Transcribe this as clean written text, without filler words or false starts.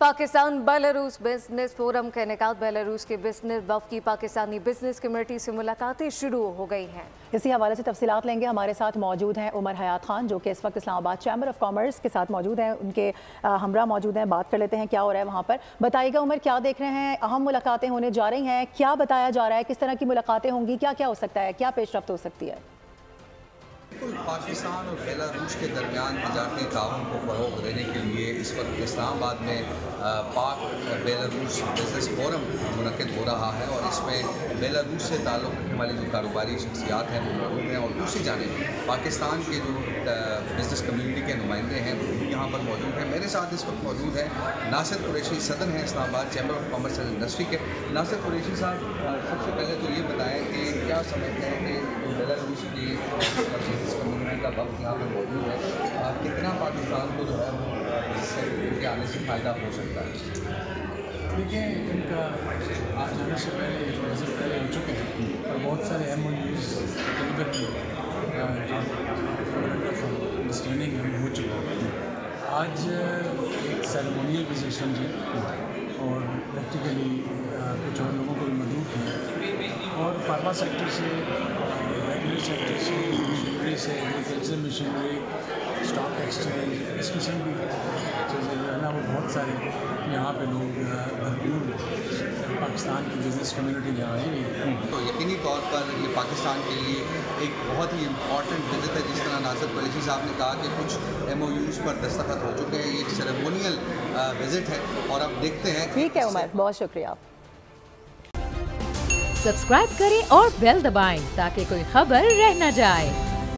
Pakistan Belarus business forum का इनेकाद। Belarus के business वफ़द की पाकिस्तानी बिजनेस कम्युनिटी से मुलाकातें शुरू हो गई हैं। इसी हवाले से तफसीलात लेंगे। हमारे साथ मौजूद हैं उमर हयात खान, जो कि इस वक्त इस्लामाबाद चैम्बर ऑफ कॉमर्स के साथ मौजूद हैं। उनके हमरा मौजूद हैं, बात कर लेते हैं क्या हो रहा है वहाँ पर। बताइएगा उमर, क्या देख रहे हैं? अहम मुलाकातें होने जा रही हैं, क्या बताया जा रहा है, किस तरह की मुलाकातें होंगी, क्या क्या हो सकता है, क्या पेशरफ्त हो सकती है? बिल्कुल, पाकिस्तान और बेलारूस के दरमियान तजारती ताउन को फ़रोग़ देने के लिए इस वक्त इस्लामाबाद में पाक बेलारूस बिजनेस फोरम मुनक़िद हो रहा है और इसमें बेलारूस से ताल्लुक़ रखने वाली जो कारोबारी शख्सियात हैं वो मौजूद हैं और दूसरी जानिब पाकिस्तान के जो बिज़नेस कम्युनिटी के नुमाइंदे हैं वो भी यहाँ पर मौजूद हैं। मेरे साथ इस वक्त मौजूद है नासिर कुरैशी, सदर हैं Islamabad chamber of commerce and industry के। नासिर कुरैशी साहब, सबसे पहले तो ये बताएँ कि क्या समझते हैं कि बेलारूस की कम्युनिटी का वक्त यहाँ पर मौजूद है, कितना पाकिस्तान को जो है वो इनके आने से फ़ायदा हो सकता है? देखिए, इनका आज जाने से पहले विजिट पहले हो चुके हैं और बहुत सारे MOUs अंडरस्टैंडिंग हो चुका है। आज एक सेरेमोनियल विजिट समझे और प्रैक्टिकली कुछ और लोगों को भी मदऊ किया और फार्मा सेक्टर से, रेगुलर सेक्टर से, मशीनरी से, एग्रीकल्चर मशीनरी, स्टॉक एक्सचेंज, इस किस्म की चीज़ें जो है ना वो बहुत सारे यहाँ पे लोग भरपूर पाकिस्तान की बिज़नेस कम्युनिटी यहाँ आई हुई है। तो यकीनी तौर पर ये पाकिस्तान के लिए एक बहुत ही इम्पॉर्टेंट विजिट है। जिस तरह नासिर कुरैशी साहब ने कहा कि कुछ MOUs पर दस्तखत हो चुके हैं, ये एक सेरेमोनियल विजिट है और अब देखते हैं। ठीक है उमर, बहुत शुक्रिया। सब्सक्राइब करें और बेल दबाएं ताकि कोई खबर रह न जाए।